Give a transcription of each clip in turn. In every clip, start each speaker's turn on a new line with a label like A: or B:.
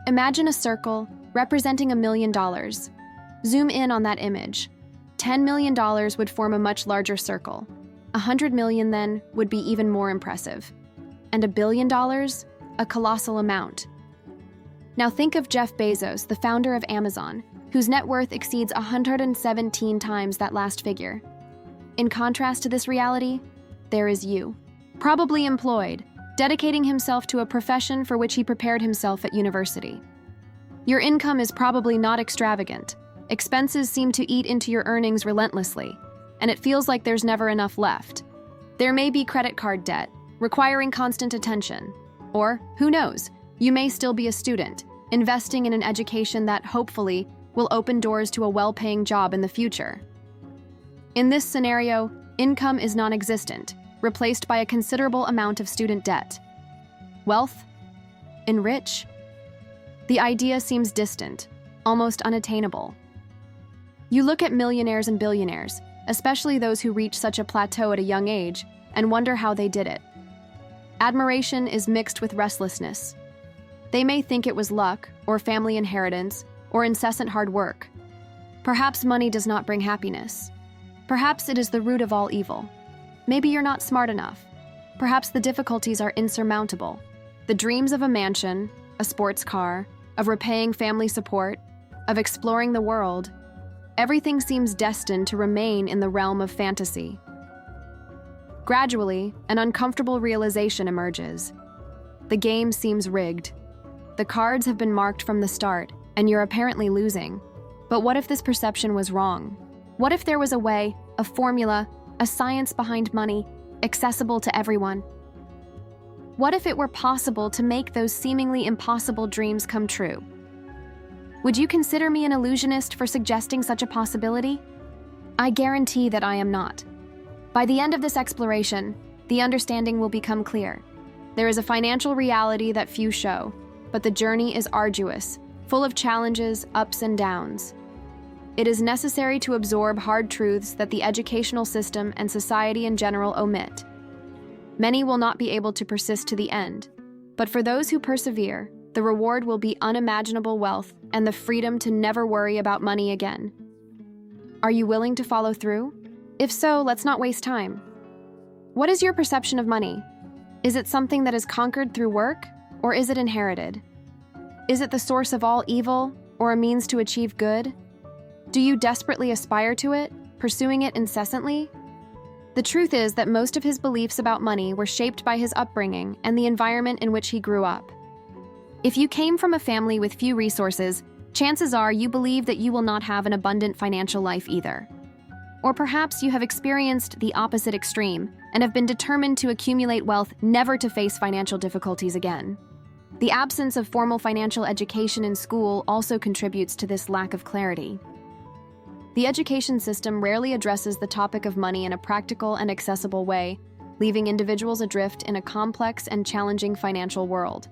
A: Imagine a circle representing $1 million. Zoom in on that image. $10 million would form a much larger circle. 100 million then would be even more impressive. And $1 billion? A colossal amount. Now think of Jeff Bezos, the founder of Amazon, whose net worth exceeds 117 times that last figure. In contrast to this reality, there is you, probably employed, dedicating himself to a profession for which he prepared himself at university. Your income is probably not extravagant. Expenses seem to eat into your earnings relentlessly, and it feels like there's never enough left. There may be credit card debt, requiring constant attention. Or, who knows, you may still be a student, investing in an education that, hopefully, will open doors to a well-paying job in the future. In this scenario, income is non-existent, replaced by a considerable amount of student debt. Wealth? Enrich? The idea seems distant, almost unattainable. You look at millionaires and billionaires, especially those who reach such a plateau at a young age, and wonder how they did it. Admiration is mixed with restlessness. They may think it was luck, or family inheritance, or incessant hard work. Perhaps money does not bring happiness. Perhaps it is the root of all evil. Maybe you're not smart enough. Perhaps the difficulties are insurmountable. The dreams of a mansion, a sports car, of repaying family support, of exploring the world, everything seems destined to remain in the realm of fantasy. Gradually, an uncomfortable realization emerges. The game seems rigged. The cards have been marked from the start, and you're apparently losing. But what if this perception was wrong? What if there was a way, a formula, a science behind money, accessible to everyone? What if it were possible to make those seemingly impossible dreams come true? Would you consider me an illusionist for suggesting such a possibility? I guarantee that I am not. By the end of this exploration, the understanding will become clear. There is a financial reality that few show, but the journey is arduous, full of challenges, ups and downs. It is necessary to absorb hard truths that the educational system and society in general omit. Many will not be able to persist to the end, but for those who persevere, the reward will be unimaginable wealth and the freedom to never worry about money again. Are you willing to follow through? If so, let's not waste time. What is your perception of money? Is it something that is conquered through work, or is it inherited? Is it the source of all evil, or a means to achieve good? Do you desperately aspire to it, pursuing it incessantly? The truth is that most of his beliefs about money were shaped by his upbringing and the environment in which he grew up. If you came from a family with few resources, chances are you believe that you will not have an abundant financial life either. Or perhaps you have experienced the opposite extreme and have been determined to accumulate wealth never to face financial difficulties again. The absence of formal financial education in school also contributes to this lack of clarity. The education system rarely addresses the topic of money in a practical and accessible way, leaving individuals adrift in a complex and challenging financial world.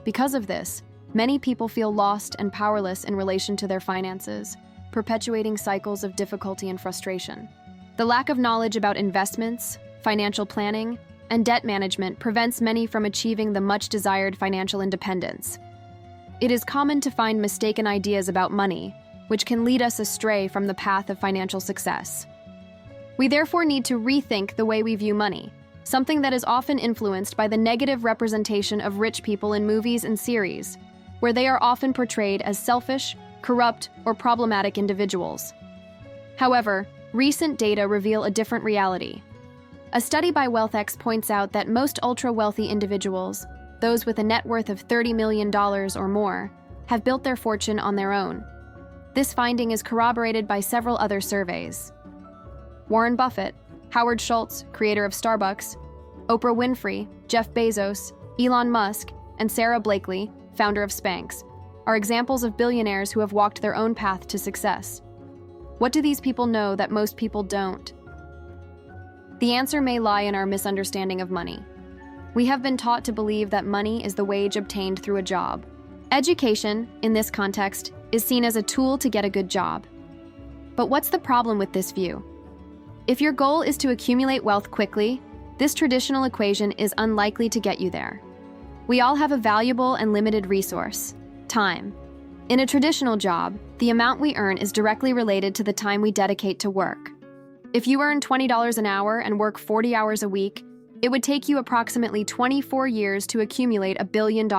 A: Because of this, many people feel lost and powerless in relation to their finances, perpetuating cycles of difficulty and frustration. The lack of knowledge about investments, financial planning, and debt management prevents many from achieving the much-desired financial independence. It is common to find mistaken ideas about money, which can lead us astray from the path of financial success. We therefore need to rethink the way we view money, something that is often influenced by the negative representation of rich people in movies and series, where they are often portrayed as selfish, corrupt, or problematic individuals. However, recent data reveal a different reality. A study by WealthX points out that most ultra-wealthy individuals, those with a net worth of $30 million or more, have built their fortune on their own. This finding is corroborated by several other surveys. Warren Buffett, Howard Schultz, creator of Starbucks, Oprah Winfrey, Jeff Bezos, Elon Musk, and Sarah Blakely, founder of Spanx, are examples of billionaires who have walked their own path to success. What do these people know that most people don't? The answer may lie in our misunderstanding of money. We have been taught to believe that money is the wage obtained through a job. Education, in this context, is seen as a tool to get a good job. But what's the problem with this view? If your goal is to accumulate wealth quickly, this traditional equation is unlikely to get you there. We all have a valuable and limited resource: Time. In a traditional job, the amount we earn is directly related to the time we dedicate to work. If you earn $20 an hour and work 40 hours a week, it would take you approximately 24 years to accumulate $1 billion.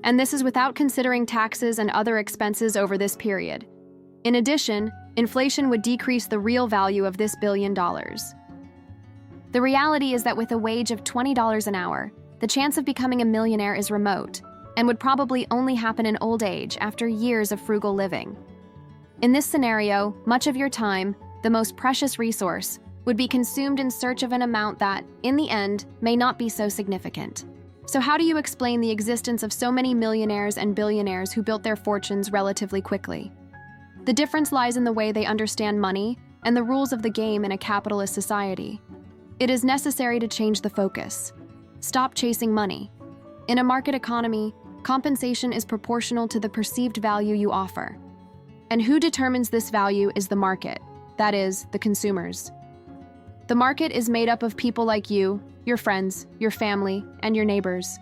A: And this is without considering taxes and other expenses over this period. In addition, inflation would decrease the real value of this $1 billion. The reality is that with a wage of $20 an hour, the chance of becoming a millionaire is remote and would probably only happen in old age after years of frugal living. In this scenario, much of your time, the most precious resource, would be consumed in search of an amount that, in the end, may not be so significant. So how do you explain the existence of so many millionaires and billionaires who built their fortunes relatively quickly? The difference lies in the way they understand money and the rules of the game in a capitalist society. It is necessary to change the focus. Stop chasing money. In a market economy, compensation is proportional to the perceived value you offer. And who determines this value is the market, that is, the consumers. The market is made up of people like you, your friends, your family, and your neighbors.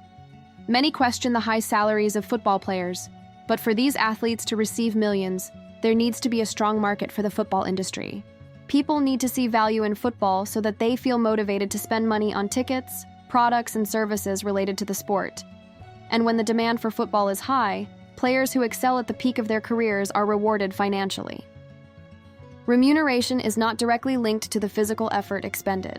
A: Many question the high salaries of football players, but for these athletes to receive millions, there needs to be a strong market for the football industry. People need to see value in football so that they feel motivated to spend money on tickets, products, and services related to the sport. And when the demand for football is high, players who excel at the peak of their careers are rewarded financially. Remuneration is not directly linked to the physical effort expended.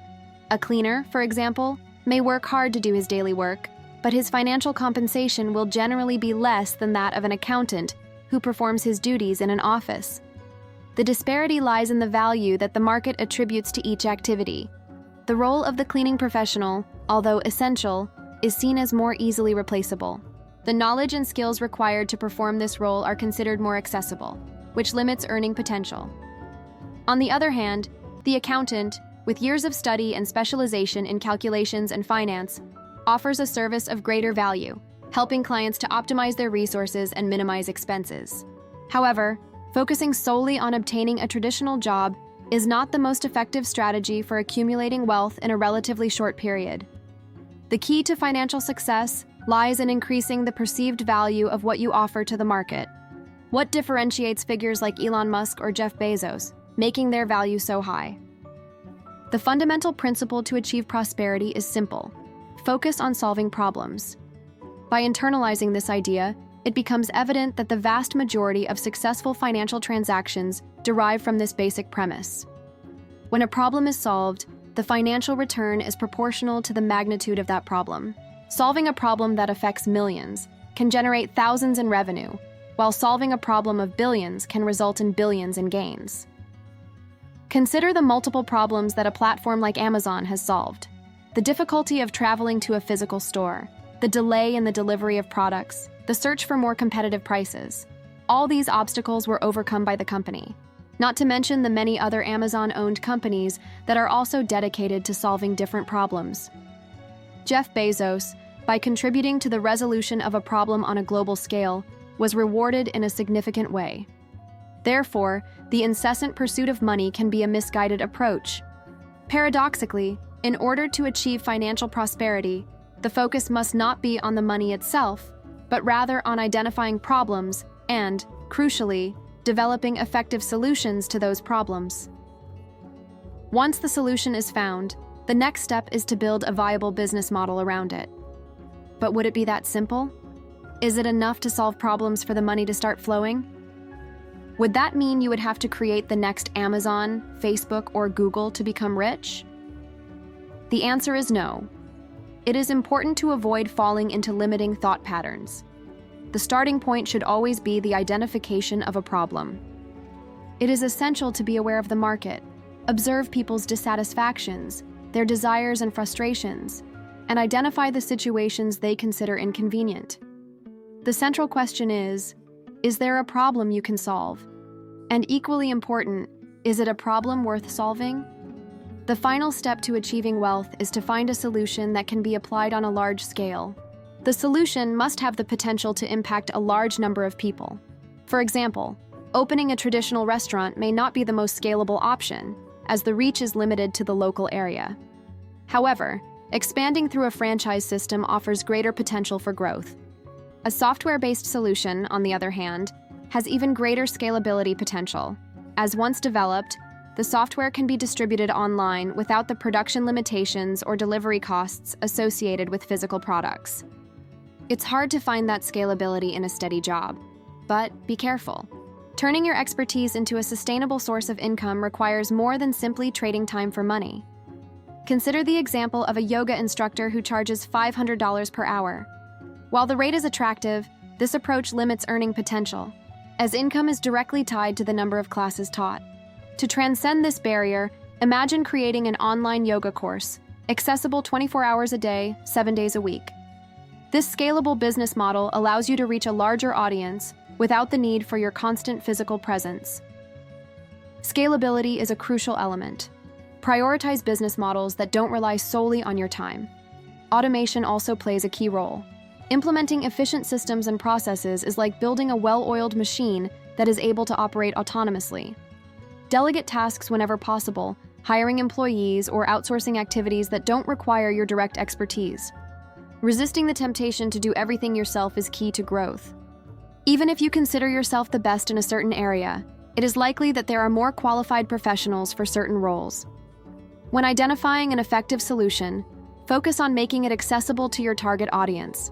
A: A cleaner, for example, may work hard to do his daily work, but his financial compensation will generally be less than that of an accountant who performs his duties in an office. The disparity lies in the value that the market attributes to each activity. The role of the cleaning professional, although essential, is seen as more easily replaceable. The knowledge and skills required to perform this role are considered more accessible, which limits earning potential. On the other hand, the accountant, with years of study and specialization in calculations and finance, offers a service of greater value, helping clients to optimize their resources and minimize expenses. However, focusing solely on obtaining a traditional job is not the most effective strategy for accumulating wealth in a relatively short period. The key to financial success lies in increasing the perceived value of what you offer to the market. What differentiates figures like Elon Musk or Jeff Bezos, making their value so high? The fundamental principle to achieve prosperity is simple: focus on solving problems. By internalizing this idea, it becomes evident that the vast majority of successful financial transactions derive from this basic premise. When a problem is solved, the financial return is proportional to the magnitude of that problem. Solving a problem that affects millions can generate thousands in revenue, while solving a problem of billions can result in billions in gains. Consider the multiple problems that a platform like Amazon has solved. The difficulty of traveling to a physical store, the delay in the delivery of products, the search for more competitive prices. All these obstacles were overcome by the company, not to mention the many other Amazon-owned companies that are also dedicated to solving different problems. Jeff Bezos, by contributing to the resolution of a problem on a global scale, was rewarded in a significant way. Therefore, the incessant pursuit of money can be a misguided approach. Paradoxically, in order to achieve financial prosperity, the focus must not be on the money itself, but rather on identifying problems and, crucially, developing effective solutions to those problems. Once the solution is found, the next step is to build a viable business model around it. But would it be that simple? Is it enough to solve problems for the money to start flowing? Would that mean you would have to create the next Amazon, Facebook, or Google to become rich? The answer is no. It is important to avoid falling into limiting thought patterns. The starting point should always be the identification of a problem. It is essential to be aware of the market, observe people's dissatisfactions, their desires and frustrations, and identify the situations they consider inconvenient. The central question is there a problem you can solve? And equally important, is it a problem worth solving? The final step to achieving wealth is to find a solution that can be applied on a large scale. The solution must have the potential to impact a large number of people. For example, opening a traditional restaurant may not be the most scalable option, as the reach is limited to the local area. However, expanding through a franchise system offers greater potential for growth. A software-based solution, on the other hand, has even greater scalability potential. As once developed, the software can be distributed online without the production limitations or delivery costs associated with physical products. It's hard to find that scalability in a steady job, but be careful. Turning your expertise into a sustainable source of income requires more than simply trading time for money. Consider the example of a yoga instructor who charges $500 per hour. While the rate is attractive, this approach limits earning potential, as income is directly tied to the number of classes taught. To transcend this barrier, imagine creating an online yoga course, accessible 24 hours a day, 7 days a week. This scalable business model allows you to reach a larger audience without the need for your constant physical presence. Scalability is a crucial element. Prioritize business models that don't rely solely on your time. Automation also plays a key role. Implementing efficient systems and processes is like building a well-oiled machine that is able to operate autonomously. Delegate tasks whenever possible, hiring employees or outsourcing activities that don't require your direct expertise. Resisting the temptation to do everything yourself is key to growth. Even if you consider yourself the best in a certain area, it is likely that there are more qualified professionals for certain roles. When identifying an effective solution, focus on making it accessible to your target audience.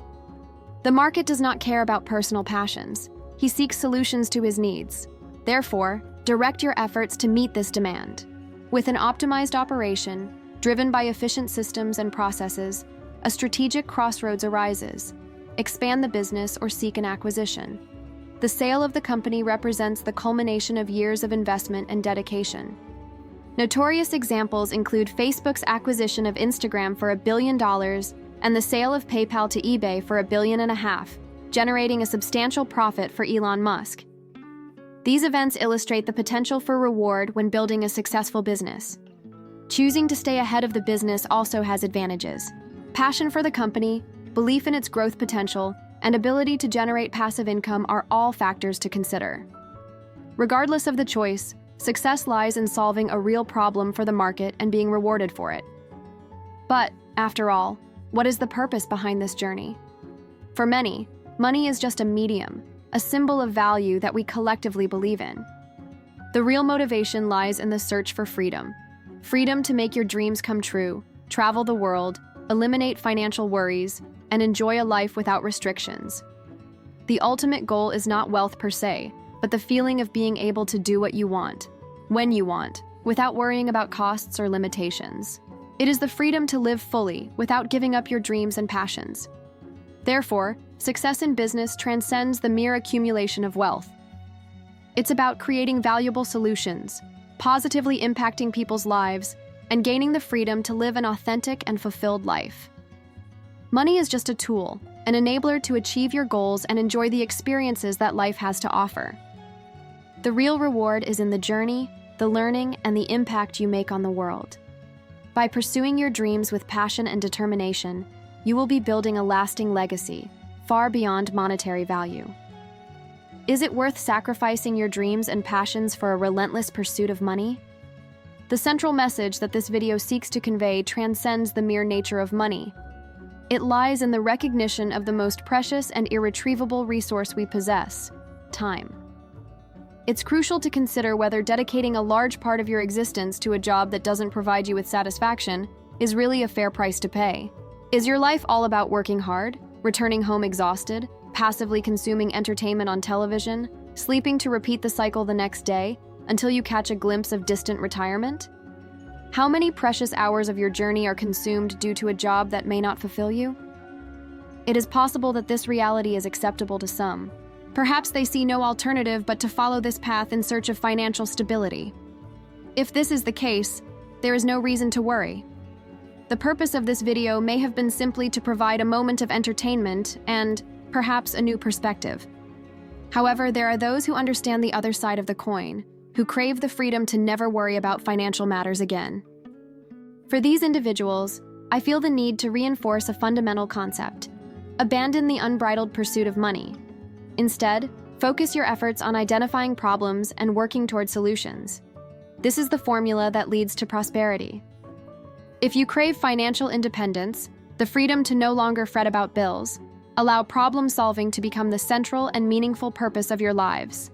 A: The market does not care about personal passions. He seeks solutions to his needs. Therefore, direct your efforts to meet this demand. With an optimized operation, driven by efficient systems and processes, a strategic crossroads arises. Expand the business or seek an acquisition. The sale of the company represents the culmination of years of investment and dedication. Notorious examples include Facebook's acquisition of Instagram for $1 billion and the sale of PayPal to eBay for $1.5 billion, generating a substantial profit for Elon Musk. These events illustrate the potential for reward when building a successful business. Choosing to stay ahead of the business also has advantages. Passion for the company, belief in its growth potential, and ability to generate passive income are all factors to consider. Regardless of the choice, success lies in solving a real problem for the market and being rewarded for it. But, after all, what is the purpose behind this journey? For many, money is just a medium, a symbol of value that we collectively believe in. The real motivation lies in the search for freedom. Freedom to make your dreams come true, travel the world, eliminate financial worries, and enjoy a life without restrictions. The ultimate goal is not wealth per se, but the feeling of being able to do what you want, when you want, without worrying about costs or limitations. It is the freedom to live fully without giving up your dreams and passions. Therefore, success in business transcends the mere accumulation of wealth. It's about creating valuable solutions, positively impacting people's lives, and gaining the freedom to live an authentic and fulfilled life. Money is just a tool, an enabler to achieve your goals and enjoy the experiences that life has to offer. The real reward is in the journey, the learning, and the impact you make on the world. By pursuing your dreams with passion and determination, you will be building a lasting legacy, far beyond monetary value. Is it worth sacrificing your dreams and passions for a relentless pursuit of money? The central message that this video seeks to convey transcends the mere nature of money. It lies in the recognition of the most precious and irretrievable resource we possess: time. It's crucial to consider whether dedicating a large part of your existence to a job that doesn't provide you with satisfaction is really a fair price to pay. Is your life all about working hard, returning home exhausted, passively consuming entertainment on television, sleeping to repeat the cycle the next day until you catch a glimpse of distant retirement? How many precious hours of your journey are consumed due to a job that may not fulfill you? It is possible that this reality is acceptable to some. Perhaps they see no alternative but to follow this path in search of financial stability. If this is the case, there is no reason to worry. The purpose of this video may have been simply to provide a moment of entertainment and, perhaps, a new perspective. However, there are those who understand the other side of the coin, who crave the freedom to never worry about financial matters again. For these individuals, I feel the need to reinforce a fundamental concept: abandon the unbridled pursuit of money. Instead, focus your efforts on identifying problems and working toward solutions. This is the formula that leads to prosperity. If you crave financial independence, the freedom to no longer fret about bills, Allow problem solving to become the central and meaningful purpose of your lives.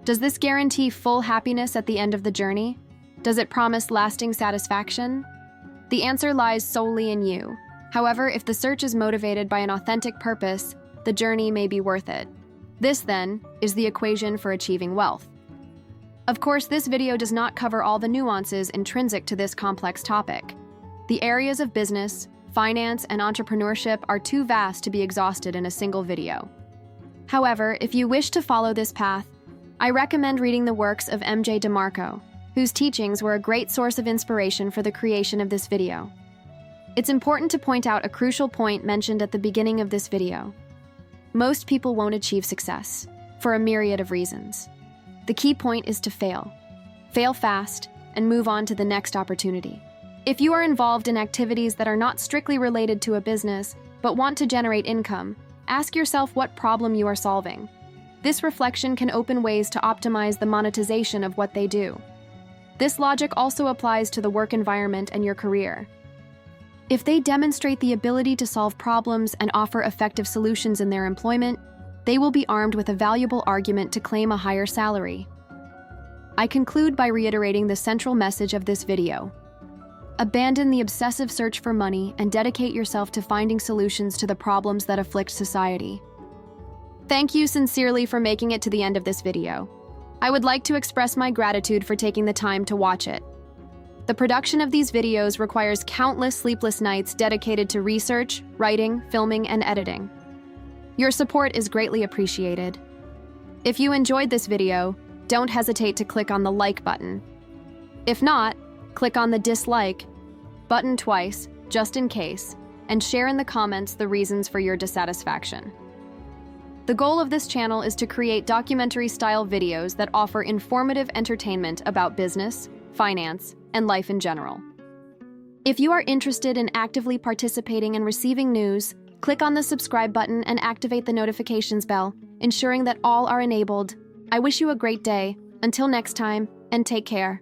A: Does this guarantee full happiness at the end of the journey? Does it promise lasting satisfaction? The answer lies solely in you. However, if the search is motivated by an authentic purpose, the journey may be worth it. This, then, is the equation for achieving wealth. Of course, this video does not cover all the nuances intrinsic to this complex topic. The areas of business, finance, and entrepreneurship are too vast to be exhausted in a single video. However, if you wish to follow this path, I recommend reading the works of M.J. DeMarco, whose teachings were a great source of inspiration for the creation of this video. It's important to point out a crucial point mentioned at the beginning of this video. Most people won't achieve success, for a myriad of reasons. The key point is to fail. Fail fast, and move on to the next opportunity. If you are involved in activities that are not strictly related to a business, but want to generate income, ask yourself what problem you are solving. This reflection can open ways to optimize the monetization of what they do. This logic also applies to the work environment and your career. If they demonstrate the ability to solve problems and offer effective solutions in their employment, they will be armed with a valuable argument to claim a higher salary. I conclude by reiterating the central message of this video. Abandon the obsessive search for money and dedicate yourself to finding solutions to the problems that afflict society. Thank you sincerely for making it to the end of this video. I would like to express my gratitude for taking the time to watch it. The production of these videos requires countless sleepless nights dedicated to research, writing, filming, and editing. Your support is greatly appreciated. If you enjoyed this video, don't hesitate to click on the like button. If not, click on the dislike button twice, just in case, and share in the comments the reasons for your dissatisfaction. The goal of this channel is to create documentary-style videos that offer informative entertainment about business, finance, and life in general. If you are interested in actively participating and receiving news, click on the subscribe button and activate the notifications bell, ensuring that all are enabled. I wish you a great day. Until next time, and take care.